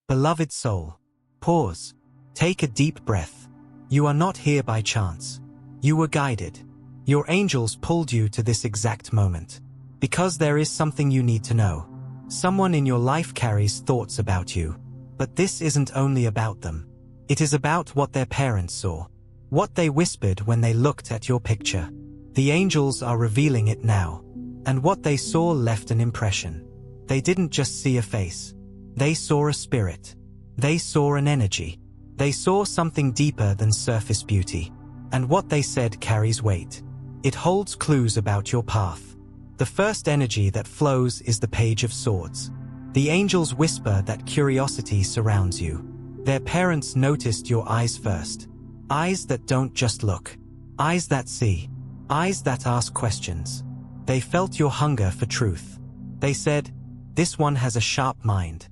Beloved soul, pause. Take a deep breath. You are not here by chance. You were guided. Your angels pulled you to this exact moment. Because there is something you need to know. Someone in your life carries thoughts about you. But this isn't only about them. It is about what their parents saw. What they whispered when they looked at your picture. The angels are revealing it now. And what they saw left an impression. They didn't just see a face. They saw a spirit. They saw an energy. They saw something deeper than surface beauty. And what they said carries weight. It holds clues about your path. The first energy that flows is the Page of Swords. The angels whisper that curiosity surrounds you. Their parents noticed your eyes first. Eyes that don't just look. Eyes that see. Eyes that ask questions. They felt your hunger for truth. They said, "This one has a sharp mind."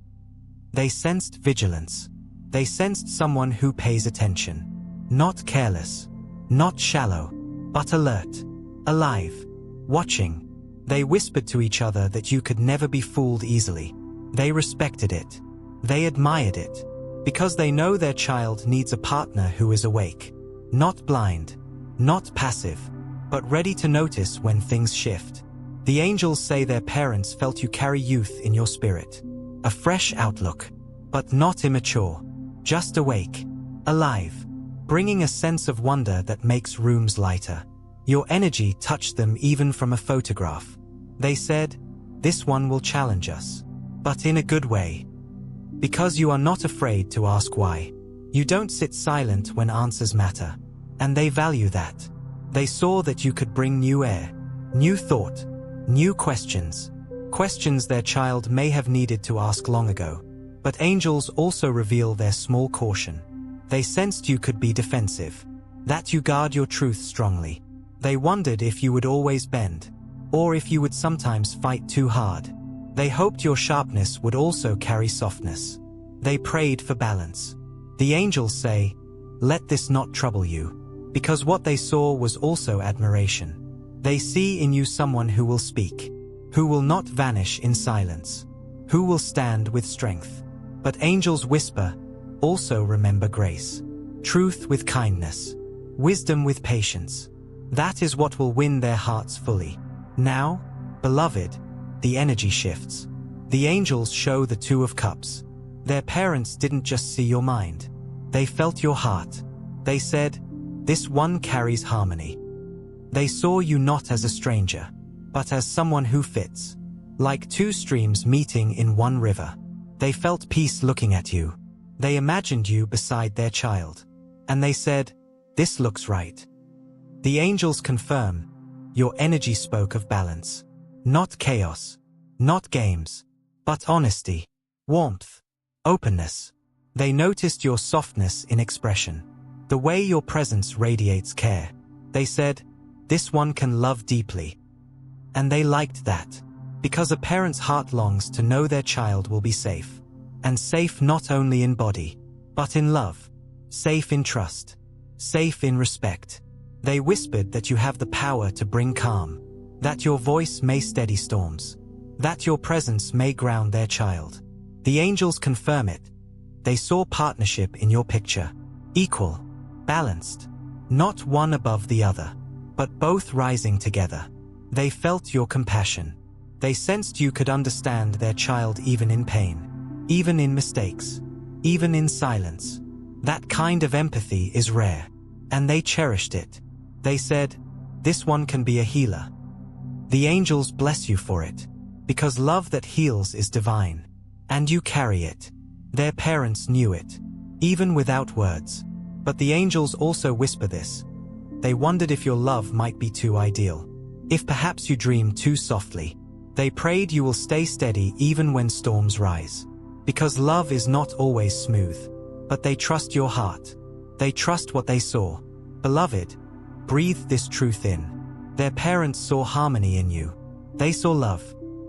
They sensed vigilance. They sensed someone who pays attention. Not careless. Not shallow. But alert. Alive. Watching. They whispered to each other that you could never be fooled easily. They respected it. They admired it. Because they know their child needs a partner who is awake. Not blind. Not passive. But ready to notice when things shift. The angels say their parents felt you carry youth in your spirit. A fresh outlook. But not immature. Just awake. Alive. Bringing a sense of wonder that makes rooms lighter. Your energy touched them even from a photograph. They said, "This one will challenge us." But in a good way. Because you are not afraid to ask why. You don't sit silent when answers matter. And they value that. They saw that you could bring new air, new thought, new questions. Questions their child may have needed to ask long ago. But angels also reveal their small caution. They sensed you could be defensive. That you guard your truth strongly. They wondered if you would always bend. Or if you would sometimes fight too hard. They hoped your sharpness would also carry softness. They prayed for balance. The angels say, "Let this not trouble you." Because what they saw was also admiration. They see in you someone who will speak. Who will not vanish in silence. Who will stand with strength. But angels whisper, also remember grace. Truth with kindness. Wisdom with patience. That is what will win their hearts fully. Now, beloved, the energy shifts. The angels show the Two of Cups. Their parents didn't just see your mind. They felt your heart. They said, "This one carries harmony." They saw you not as a stranger, but as someone who fits. Like two streams meeting in one river. They felt peace looking at you. They imagined you beside their child. And they said, "This looks right." The angels confirm, your energy spoke of balance. Not chaos. Not games. But honesty. Warmth. Openness. They noticed your softness in expression. The way your presence radiates care. They said, "This one can love deeply." And they liked that. Because a parent's heart longs to know their child will be safe. And safe not only in body, but in love. Safe in trust. Safe in respect. They whispered that you have the power to bring calm. That your voice may steady storms. That your presence may ground their child. The angels confirm it. They saw partnership in your picture. Equal. Balanced. Not one above the other. But both rising together. They felt your compassion. They sensed you could understand their child even in pain. Even in mistakes. Even in silence. That kind of empathy is rare. And they cherished it. They said, "This one can be a healer." The angels bless you for it. Because love that heals is divine. And you carry it. Their parents knew it. Even without words. But the angels also whisper this. They wondered if your love might be too ideal. If perhaps you dream too softly. They prayed you will stay steady even when storms rise. Because love is not always smooth. But they trust your heart. They trust what they saw. Beloved, breathe this truth in. Their parents saw harmony in you. They saw love.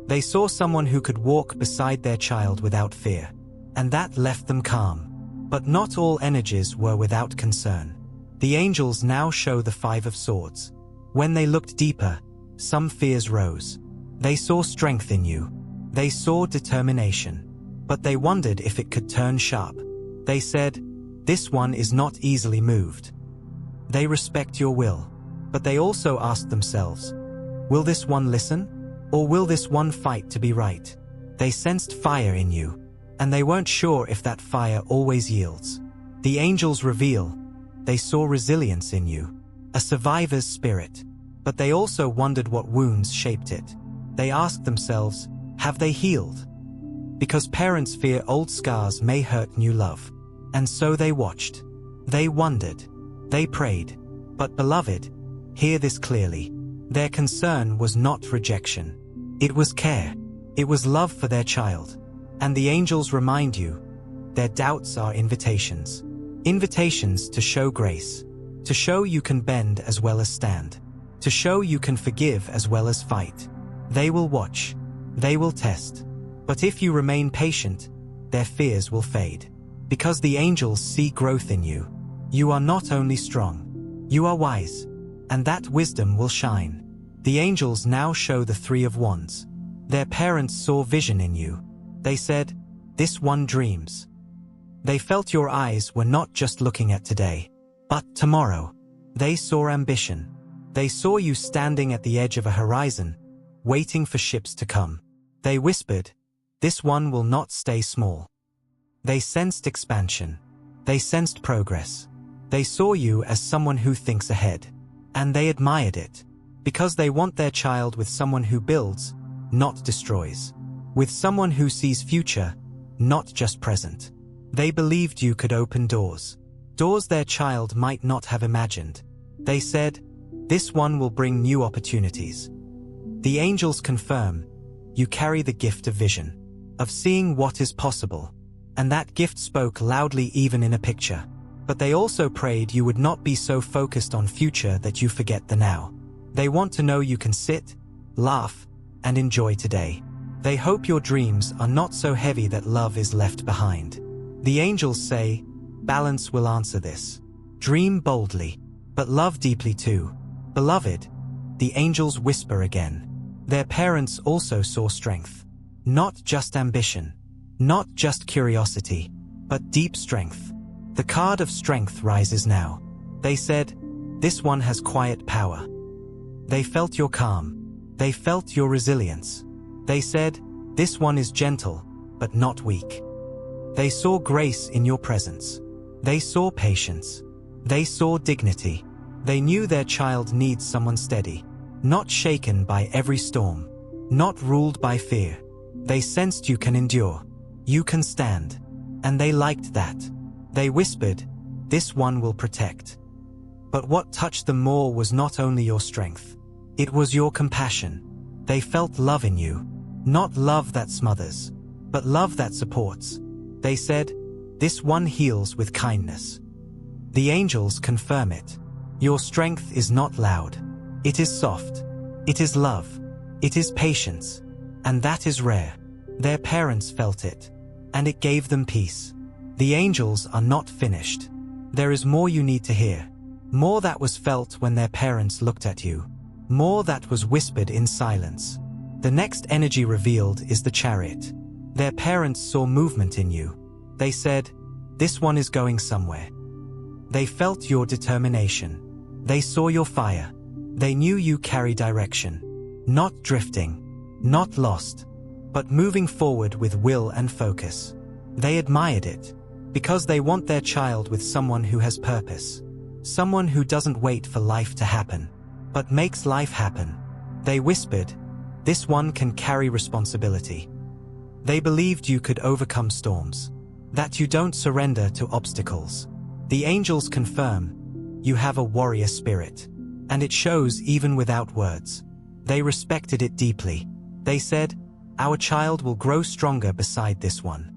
They saw someone who could walk beside their child without fear. And that left them calm. But not all energies were without concern. The angels now show the Five of Swords. When they looked deeper, some fears rose. They saw strength in you. They saw determination. but they wondered if it could turn sharp. They said, "This one is not easily moved." They respect your will, but they also asked themselves, "Will this one listen? Or will this one fight to be right?" They sensed fire in you, and they weren't sure if that fire always yields. The angels reveal, they saw resilience in you, a survivor's spirit, but they also wondered what wounds shaped it. They asked themselves, have they healed? Because parents fear old scars may hurt new love. And so they watched. They wondered. They prayed. But beloved, hear this clearly. Their concern was not rejection. It was care. It was love for their child. And the angels remind you, their doubts are invitations. Invitations to show grace. To show you can bend as well as stand. To show you can forgive as well as fight. They will watch. They will test. But if you remain patient, their fears will fade. Because the angels see growth in you. You are not only strong, you are wise. And that wisdom will shine. The angels now show the Three of Wands. Their parents saw vision in you. They said, "This one dreams." They felt your eyes were not just looking at today, but tomorrow. They saw ambition. They saw you standing at the edge of a horizon, waiting for ships to come. They whispered, "This one will not stay small." They sensed expansion. They sensed progress. They saw you as someone who thinks ahead. And they admired it. Because they want their child with someone who builds, not destroys. With someone who sees future, not just present. They believed you could open doors. Doors their child might not have imagined. They said, "This one will bring new opportunities." The angels confirm, you carry the gift of vision, of seeing what is possible. And that gift spoke loudly even in a picture. But they also prayed you would not be so focused on future that you forget the now. They want to know you can sit, laugh, and enjoy today. They hope your dreams are not so heavy that love is left behind. The angels say, balance will answer this. Dream boldly, but love deeply too. Beloved, the angels whisper again. Their parents also saw strength. Not just ambition. Not just curiosity, but deep strength. The card of strength rises now. They said, "This one has quiet power." They felt your calm. They felt your resilience. They said, "This one is gentle, but not weak." They saw grace in your presence. They saw patience. They saw dignity. They knew their child needs someone steady, not shaken by every storm, not ruled by fear. They sensed you can endure. You can stand. And they liked that. They whispered, "This one will protect." But what touched them more was not only your strength. It was your compassion. They felt love in you. Not love that smothers, but love that supports. They said, "This one heals with kindness." The angels confirm it. Your strength is not loud. It is soft. It is love. It is patience. And that is rare. Their parents felt it. And it gave them peace. The angels are not finished. There is more you need to hear. More that was felt when their parents looked at you. More that was whispered in silence. The next energy revealed is the chariot. Their parents saw movement in you. They said, "This one is going somewhere." They felt your determination. They saw your fire. They knew you carry direction. Not drifting. Not lost. But moving forward with will and focus. They admired it. Because they want their child with someone who has purpose. Someone who doesn't wait for life to happen, but makes life happen. They whispered, "This one can carry responsibility." They believed you could overcome storms. That you don't surrender to obstacles. The angels confirm, you have a warrior spirit. And it shows even without words. They respected it deeply. They said, "Our child will grow stronger beside this one."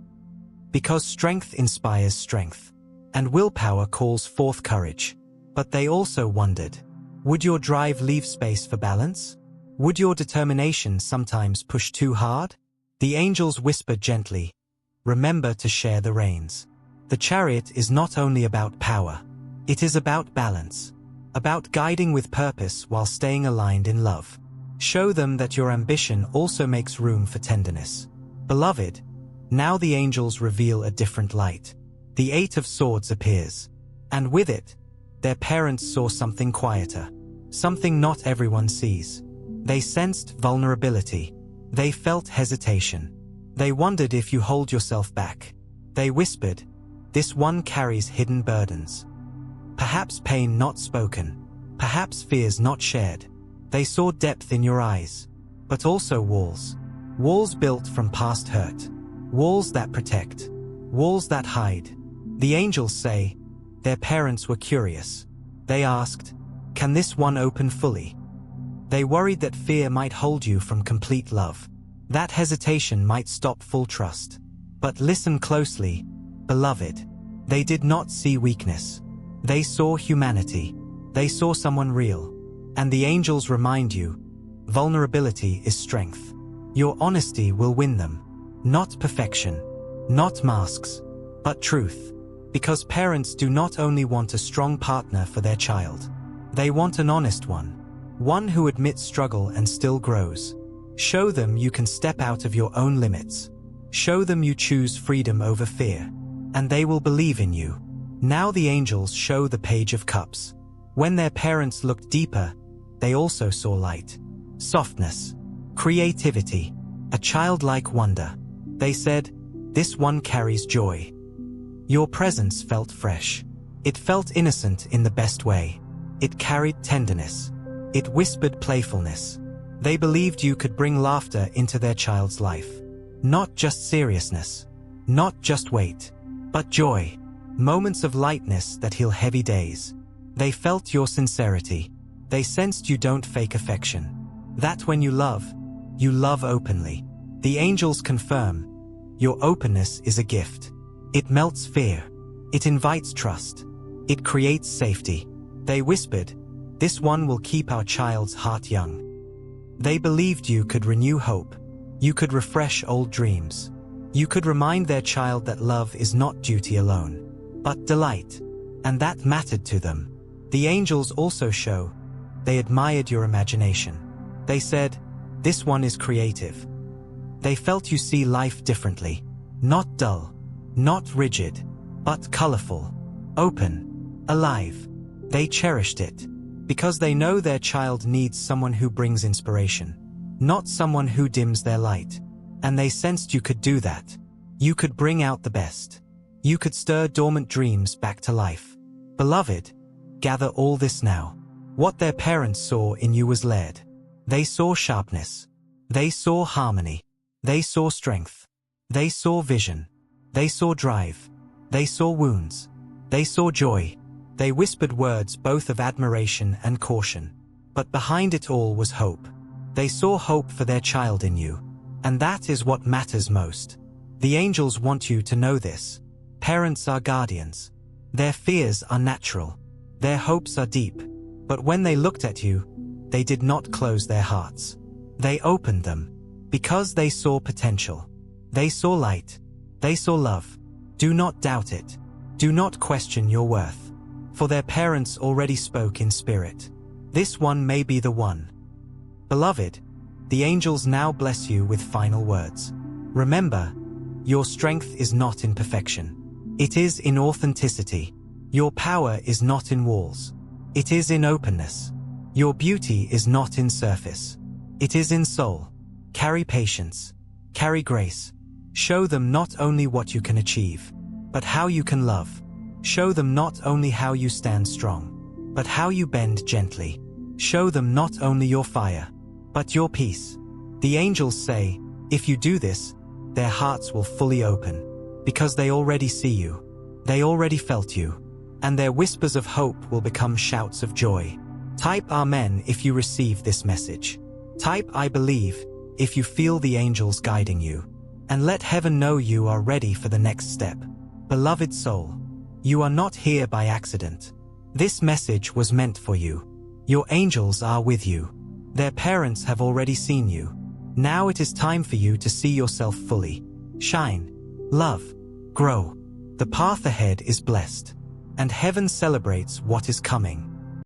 Because strength inspires strength. And willpower calls forth courage. But they also wondered, would your drive leave space for balance? Would your determination sometimes push too hard? The angels whispered gently, "Remember to share the reins." The chariot is not only about power. It is about balance. About guiding with purpose while staying aligned in love. Show them that your ambition also makes room for tenderness. Beloved, Now the angels reveal a different light. The Eight of Swords appears. And with it, their parents saw something quieter. Something not everyone sees. They sensed vulnerability. They felt hesitation. They wondered if you hold yourself back. They whispered, "This one carries hidden burdens." Perhaps pain not spoken. Perhaps fears not shared. They saw depth in your eyes. But also walls. Walls built from past hurt. Walls that protect. Walls that hide. The angels say, their parents were curious. They asked, "Can this one open fully?" They worried that fear might hold you from complete love. That hesitation might stop full trust. But listen closely, beloved. They did not see weakness. They saw humanity. They saw someone real. And the angels remind you, vulnerability is strength. Your honesty will win them. Not perfection. Not masks. But truth. Because parents do not only want a strong partner for their child. They want an honest one. One who admits struggle and still grows. Show them you can step out of your own limits. Show them you choose freedom over fear. And they will believe in you. Now the angels show the Page of Cups. When their parents looked deeper, they also saw light. Softness. Creativity. A childlike wonder. They said, "This one carries joy." Your presence felt fresh. It felt innocent in the best way. It carried tenderness. It whispered playfulness. They believed you could bring laughter into their child's life. Not just seriousness. Not just weight. But joy. Moments of lightness that heal heavy days. They felt your sincerity. They sensed you don't fake affection. That when you love openly. The angels confirm, your openness is a gift. It melts fear. It invites trust. It creates safety. They whispered, "This one will keep our child's heart young." They believed you could renew hope. You could refresh old dreams. You could remind their child that love is not duty alone, but delight. And that mattered to them. The angels also show, they admired your imagination. They said, "This one is creative." They felt you see life differently. Not dull. Not rigid. But colorful. Open. Alive. They cherished it. Because they know their child needs someone who brings inspiration. Not someone who dims their light. And they sensed you could do that. You could bring out the best. You could stir dormant dreams back to life. Beloved, gather all this now. What their parents saw in you was led. They saw sharpness. They saw harmony. They saw strength. They saw vision. They saw drive. They saw wounds. They saw joy. They whispered words both of admiration and caution. But behind it all was hope. They saw hope for their child in you. And that is what matters most. The angels want you to know this. Parents are guardians. Their fears are natural. Their hopes are deep. But when they looked at you, they did not close their hearts. They opened them. Because they saw potential. They saw light. They saw love. Do not doubt it. Do not question your worth. For their parents already spoke in spirit. This one may be the one. Beloved, the angels now bless you with final words. Remember, your strength is not in perfection. It is in authenticity. Your power is not in walls. It is in openness. Your beauty is not in surface. It is in soul. Carry patience. Carry grace. Show them not only what you can achieve, but how you can love. Show them not only how you stand strong, but how you bend gently. Show them not only your fire, but your peace. The angels say, if you do this, their hearts will fully open, because they already see you. They already felt you. And their whispers of hope will become shouts of joy. Type Amen if you receive this message. Type I believe if you feel the angels guiding you. And let heaven know you are ready for the next step. Beloved soul, you are not here by accident. This message was meant for you. Your angels are with you. Their parents have already seen you. Now it is time for you to see yourself fully. Shine. Love. Grow. The path ahead is blessed. And heaven celebrates what is coming.